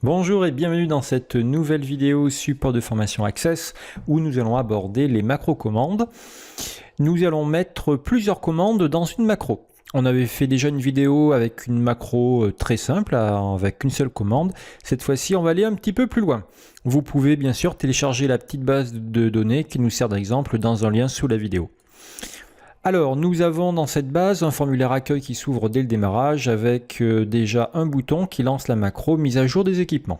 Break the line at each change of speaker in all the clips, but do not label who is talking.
Bonjour et bienvenue dans cette nouvelle vidéo support de formation Access où nous allons aborder les macro-commandes. Nous allons mettre plusieurs commandes dans une macro. On avait fait déjà une vidéo avec une macro très simple, avec une seule commande. Cette fois-ci, on va aller un petit peu plus loin. Vous pouvez bien sûr télécharger la petite base de données qui nous sert d'exemple dans un lien sous la vidéo. Alors, nous avons dans cette base un formulaire accueil qui s'ouvre dès le démarrage avec déjà un bouton qui lance la macro mise à jour des équipements.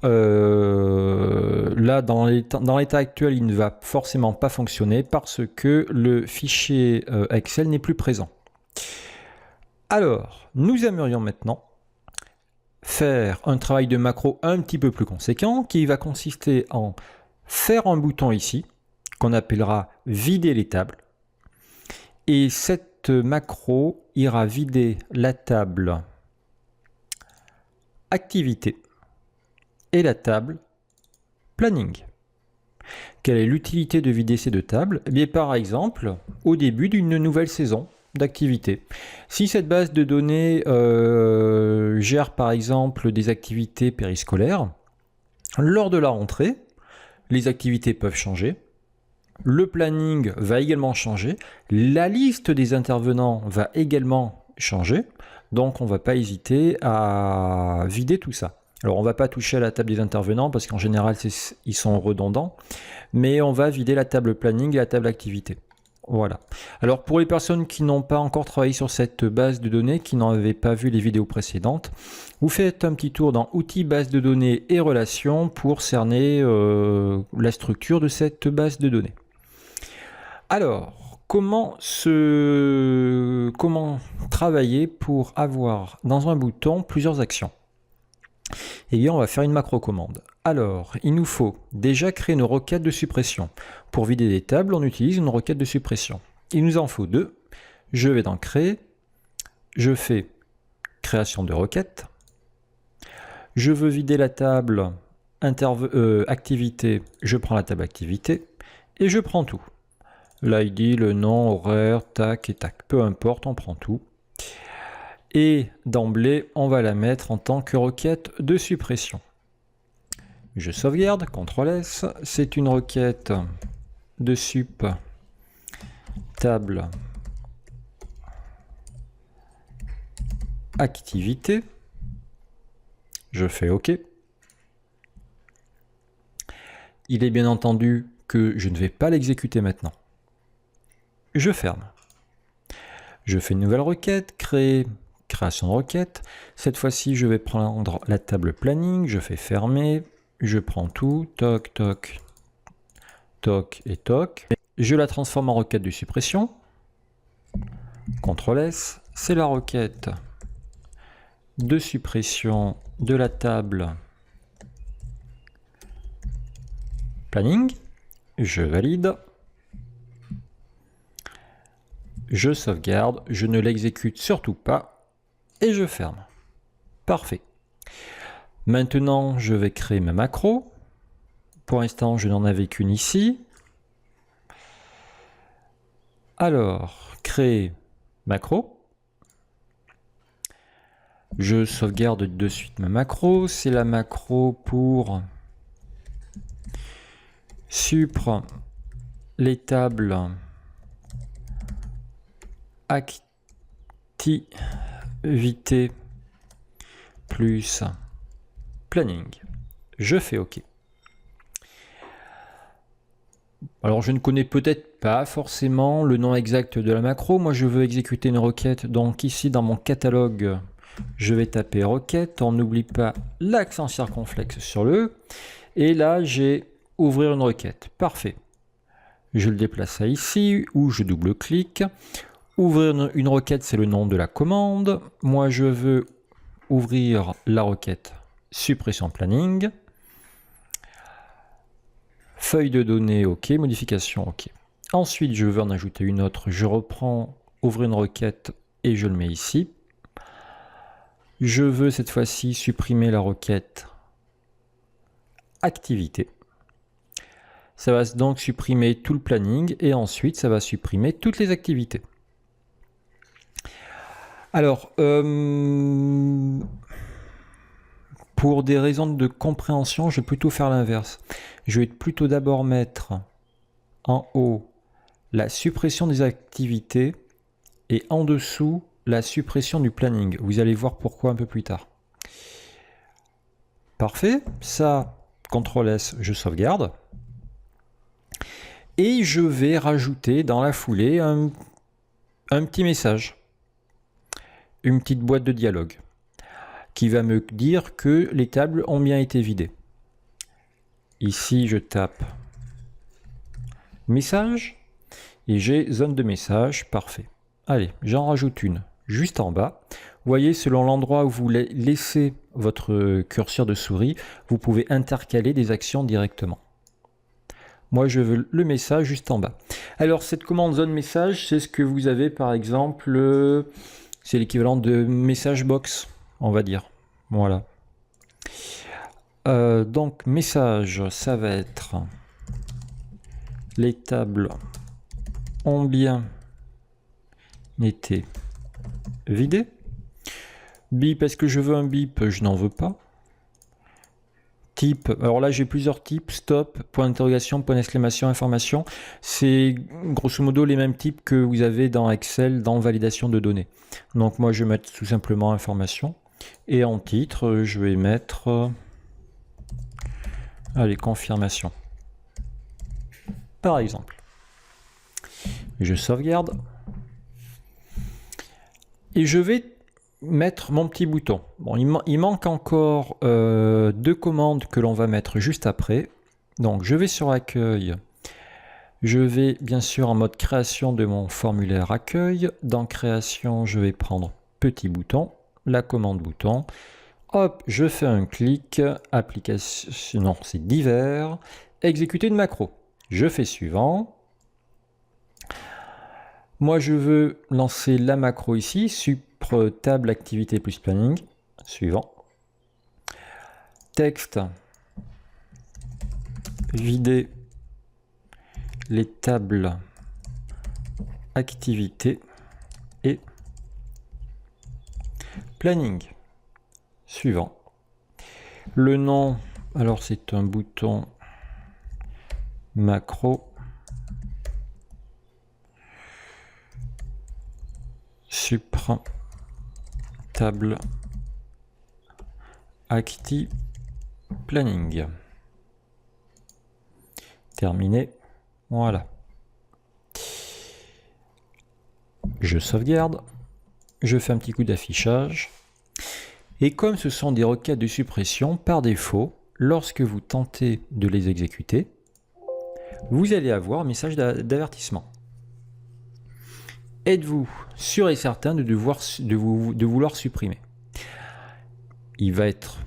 Là, dans l'état actuel, il ne va forcément pas fonctionner parce que le fichier Excel n'est plus présent. Alors, nous aimerions maintenant faire un travail de macro un petit peu plus conséquent qui va consister en faire un bouton ici qu'on appellera vider les tables. Et cette macro ira vider la table activité et la table planning. Quelle est l'utilité de vider ces deux tables? Eh bien, par exemple, au début d'une nouvelle saison d'activité. Si cette base de données gère par exemple des activités périscolaires, lors de la rentrée, les activités peuvent changer. Le planning va également changer. La liste des intervenants va également changer. Donc, on ne va pas hésiter à vider tout ça. Alors, on ne va pas toucher à la table des intervenants parce qu'en général, ils sont redondants. Mais on va vider la table planning et la table activité. Voilà. Alors, pour les personnes qui n'ont pas encore travaillé sur cette base de données, qui n'en avaient pas vu les vidéos précédentes, vous faites un petit tour dans Outils, base de données et relations pour cerner la structure de cette base de données. Alors, comment travailler pour avoir dans un bouton plusieurs actions? Eh bien, on va faire une macro-commande. Alors, il nous faut déjà créer une requête de suppression. Pour vider des tables, on utilise une requête de suppression. Il nous en faut deux. Je vais dans Créer. Je fais Création de requête. Je veux vider la table activité. Je prends la table activité et je prends tout. L'ID, le nom, horaire, tac et tac. Peu importe, on prend tout. Et d'emblée, on va la mettre en tant que requête de suppression. Je sauvegarde, CTRL-S. C'est une requête de sup table activité. Je fais OK. Il est bien entendu que je ne vais pas l'exécuter maintenant. Je ferme. Je fais une nouvelle requête, création de requête. Cette fois-ci, je vais prendre la table planning, je fais fermer, je prends tout, toc, toc, toc et toc. Je la transforme en requête de suppression. CTRL-S, c'est la requête de suppression de la table planning. Je valide. Je sauvegarde, je ne l'exécute surtout pas et je ferme. Parfait. Maintenant, je vais créer ma macro. Pour l'instant, je n'en avais qu'une ici. Alors, créer macro. Je sauvegarde de suite ma macro. C'est la macro pour supr les tables activité plus planning. Je fais OK. Alors je ne connais peut-être pas forcément le nom exact de la macro. Moi je veux exécuter une requête. Donc ici dans mon catalogue, je vais taper requête. On n'oublie pas l'accent circonflexe sur le E. Et là j'ai ouvrir une requête. Parfait. Je le déplace à ici où je double-clique. Ouvrir une requête, c'est le nom de la commande. Moi, je veux ouvrir la requête suppression planning. Feuille de données, OK. Modification, OK. Ensuite, je veux en ajouter une autre. Je reprends ouvrir une requête et je le mets ici. Je veux cette fois-ci supprimer la requête activité. Ça va donc supprimer tout le planning et ensuite, ça va supprimer toutes les activités. Alors, Pour des raisons de compréhension, je vais plutôt faire l'inverse. Je vais plutôt d'abord mettre en haut la suppression des activités et en dessous la suppression du planning. Vous allez voir pourquoi un peu plus tard. Parfait, ça, CTRL S, je sauvegarde. Et je vais rajouter dans la foulée un petit message, une petite boîte de dialogue, qui va me dire que les tables ont bien été vidées. Ici, je tape message et j'ai zone de message, parfait. Allez, j'en rajoute une juste en bas. Vous voyez, selon l'endroit où vous laissez votre curseur de souris, vous pouvez intercaler des actions directement. Moi, je veux le message juste en bas. Alors, cette commande zone message, c'est ce que vous avez, par exemple, c'est l'équivalent de message box, on va dire. Voilà. Donc, message, ça va être les tables ont bien été vidées. Bip, est-ce que je veux un bip? Je n'en veux pas. Type, alors là j'ai plusieurs types, stop, point d'interrogation, point d'exclamation, information. C'est grosso modo les mêmes types que vous avez dans Excel, dans validation de données. Donc moi je vais mettre tout simplement information. Et en titre, je vais mettre, allez, confirmation. Par exemple. Je sauvegarde. Et je vais mettre mon petit bouton. Bon, il manque encore deux commandes que l'on va mettre juste après. Donc je vais sur accueil. Je vais bien sûr en mode création de mon formulaire accueil. Dans création, je vais prendre petit bouton, la commande bouton. Hop, je fais un clic, application, non, c'est divers, exécuter une macro. Je fais suivant. Moi, je veux lancer la macro ici, table activité plus planning, suivant. Texte, vider les tables activité et planning, suivant. Le nom, alors c'est un bouton macro. Supra table acti planning. Terminé. Voilà. Je sauvegarde. Je fais un petit coup d'affichage. Et comme ce sont des requêtes de suppression, par défaut, lorsque vous tentez de les exécuter, vous allez avoir un message d'avertissement. Êtes-vous sûr et certain de vouloir supprimer? Il va être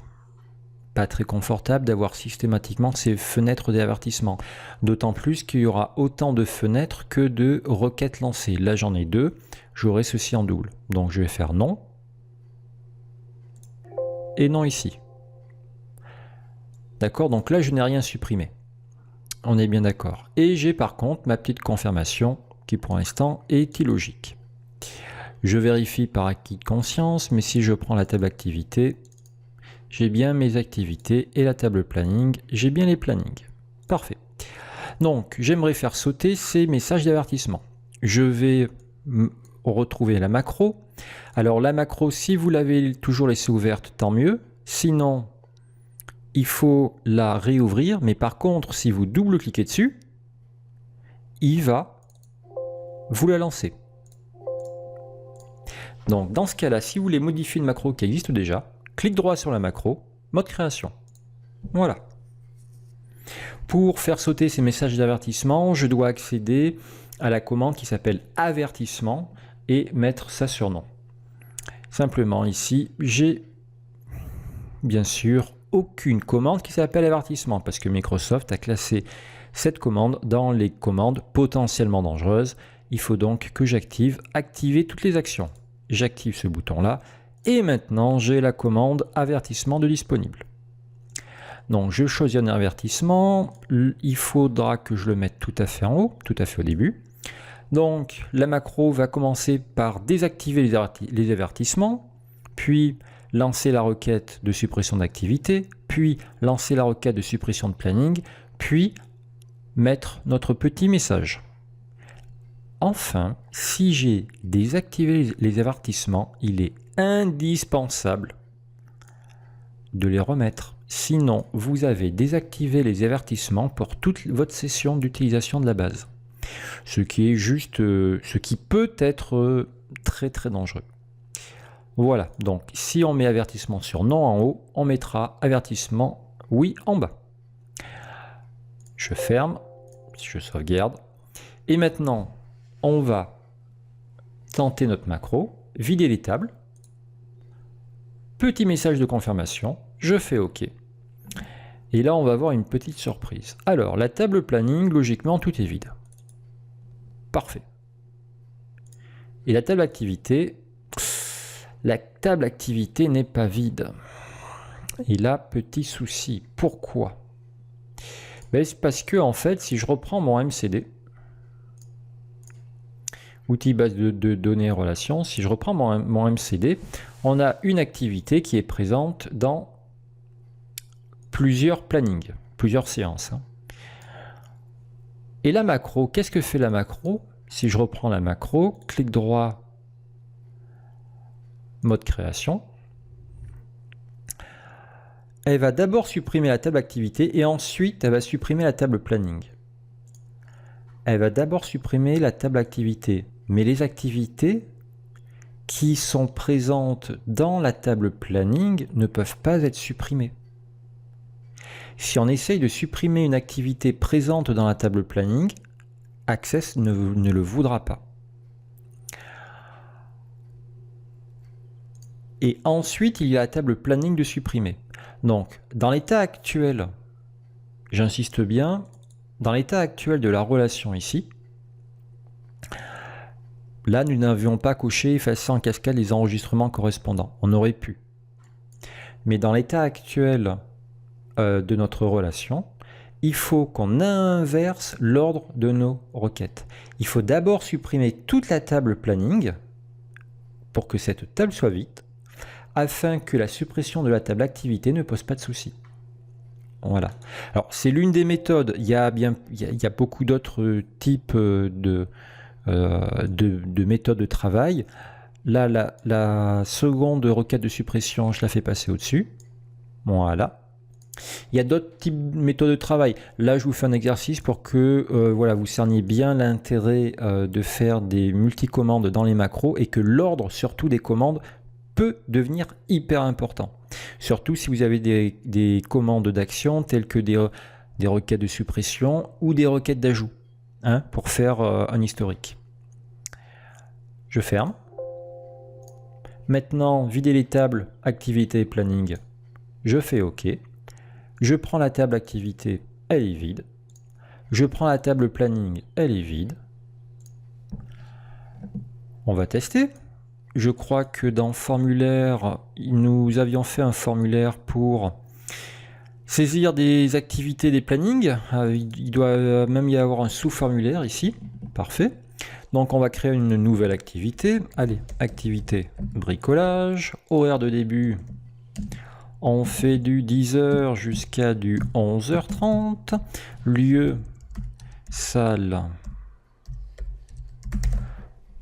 pas très confortable d'avoir systématiquement ces fenêtres d'avertissement. D'autant plus qu'il y aura autant de fenêtres que de requêtes lancées. Là, j'en ai deux. J'aurai ceci en double. Donc, je vais faire non. Et non ici. D'accord? Donc là, je n'ai rien supprimé. On est bien d'accord. Et j'ai par contre ma petite confirmation qui pour l'instant est illogique. Je vérifie par acquis de conscience, mais si je prends la table activité, j'ai bien mes activités et la table planning, j'ai bien les plannings. Parfait. Donc, j'aimerais faire sauter ces messages d'avertissement. Je vais retrouver la macro. Alors, la macro, si vous l'avez toujours laissée ouverte, tant mieux. Sinon, il faut la réouvrir. Mais par contre, si vous double-cliquez dessus, il va vous la lancer. Donc, dans ce cas-là, si vous voulez modifier une macro qui existe déjà, clic droit sur la macro, mode création. Voilà. Pour faire sauter ces messages d'avertissement, je dois accéder à la commande qui s'appelle avertissement et mettre ça sur nom. Simplement ici, j'ai bien sûr aucune commande qui s'appelle avertissement parce que Microsoft a classé cette commande dans les commandes potentiellement dangereuses. Il faut donc que j'active activer toutes les actions. J'active ce bouton-là. Et maintenant, j'ai la commande avertissement de disponible. Donc, je choisis un avertissement. Il faudra que je le mette tout à fait en haut, tout à fait au début. Donc, la macro va commencer par désactiver les avertissements. Puis, lancer la requête de suppression d'activité, puis lancer la requête de suppression de planning, puis mettre notre petit message. Enfin, si j'ai désactivé les avertissements, il est indispensable de les remettre. Sinon, vous avez désactivé les avertissements pour toute votre session d'utilisation de la base. Ce qui est juste, ce qui peut être très très dangereux. Voilà, donc si on met avertissement sur non en haut, on mettra avertissement oui en bas. Je ferme, je sauvegarde. Et maintenant, on va tenter notre macro, vider les tables. Petit message de confirmation, je fais OK. Et là, on va avoir une petite surprise. Alors, la table planning, logiquement, tout est vide. Parfait. Et la table activité n'est pas vide. Et là, petit souci. Pourquoi? Ben, c'est parce que, en fait, si je reprends mon MCD, outil base de données relations, si je reprends mon MCD, on a une activité qui est présente dans plusieurs plannings, plusieurs séances. Et la macro, qu'est-ce que fait la macro? Si je reprends la macro, clic droit, mode création, elle va d'abord supprimer la table activité et ensuite elle va supprimer la table planning. Elle va d'abord supprimer la table activité, mais les activités qui sont présentes dans la table planning ne peuvent pas être supprimées. Si on essaye de supprimer une activité présente dans la table planning, Access ne le voudra pas. Et ensuite, il y a la table planning de supprimer. Donc, dans l'état actuel, j'insiste bien, dans l'état actuel de la relation ici, là, nous n'avions pas coché effacer en cascade les enregistrements correspondants. On aurait pu. Mais dans l'état actuel de notre relation, il faut qu'on inverse l'ordre de nos requêtes. Il faut d'abord supprimer toute la table planning pour que cette table soit vide, afin que la suppression de la table activité ne pose pas de souci. Voilà. Alors, c'est l'une des méthodes. Il y a beaucoup d'autres types de méthodes de travail. Là, la seconde requête de suppression, je la fais passer au-dessus. Voilà. Il y a d'autres types de méthodes de travail. Là, je vous fais un exercice pour que voilà, vous cerniez bien l'intérêt de faire des multicommandes dans les macros et que l'ordre, surtout des commandes, peut devenir hyper important. Surtout si vous avez des commandes d'action telles que des requêtes de suppression ou des requêtes d'ajout, hein, pour faire un historique. Je ferme. Maintenant, vider les tables activité et planning. Je fais OK. Je prends la table activité, elle est vide. Je prends la table planning, elle est vide. On va tester. Je crois que dans formulaire, nous avions fait un formulaire pour saisir des activités des plannings. Il doit même y avoir un sous-formulaire ici. Parfait. Donc on va créer une nouvelle activité. Allez, activité bricolage. Horaire de début. On fait du 10h jusqu'à du 11h30. Lieu, salle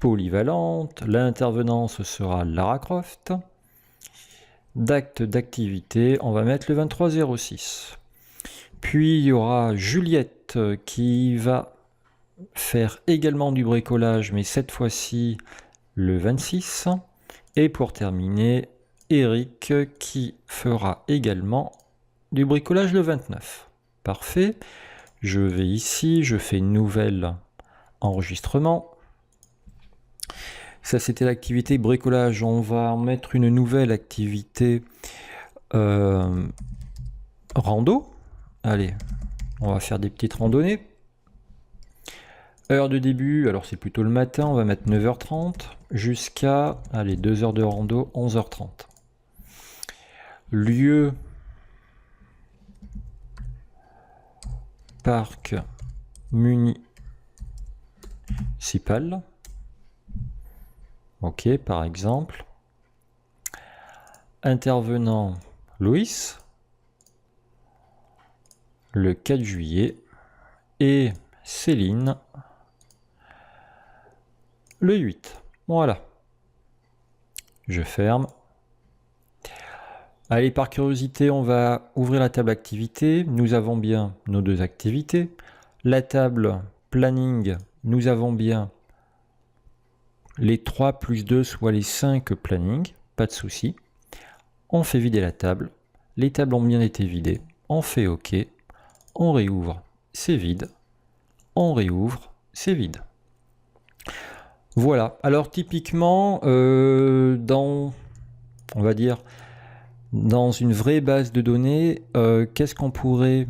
polyvalente. L'intervenance sera Lara Croft. Date d'activité, on va mettre le 23-06. Puis il y aura Juliette qui va faire également du bricolage, mais cette fois-ci le 26. Et pour terminer, Eric qui fera également du bricolage le 29. Parfait. Je vais ici, je fais nouvel enregistrement. Ça, c'était l'activité bricolage. On va en mettre une nouvelle activité rando. Allez, on va faire des petites randonnées. Heure de début, alors c'est plutôt le matin, on va mettre 9h30 jusqu'à, allez, 2 heures de rando, 11h30. Lieu, parc municipal. Ok, par exemple. intervenant Louis, le 4 juillet, et Céline, le 8. Voilà. Je ferme. Allez, par curiosité, on va ouvrir la table activité. Nous avons bien nos deux activités. La table planning, nous avons bien les 3 plus 2, soit les 5 planning. Pas de souci. On fait vider la table. Les tables ont bien été vidées. On fait OK. On réouvre, c'est vide. On réouvre, c'est vide. Voilà. Alors typiquement, on va dire, dans une vraie base de données, qu'est-ce qu'on pourrait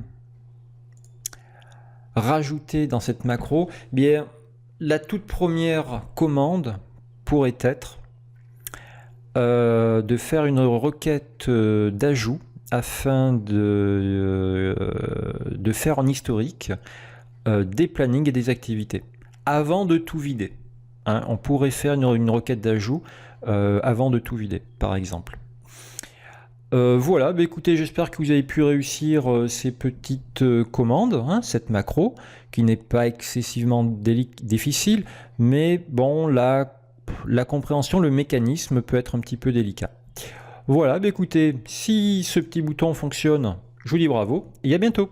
rajouter dans cette macro? Bien, la toute première commande pourrait être de faire une requête d'ajout afin de faire en historique des plannings et des activités avant de tout vider. Hein, on pourrait faire une requête d'ajout avant de tout vider, par exemple. Voilà, bah écoutez, j'espère que vous avez pu réussir ces petites commandes, hein, cette macro, qui n'est pas excessivement difficile, mais bon, la compréhension, le mécanisme peut être un petit peu délicat. Voilà, bah écoutez, si ce petit bouton fonctionne, je vous dis bravo et à bientôt.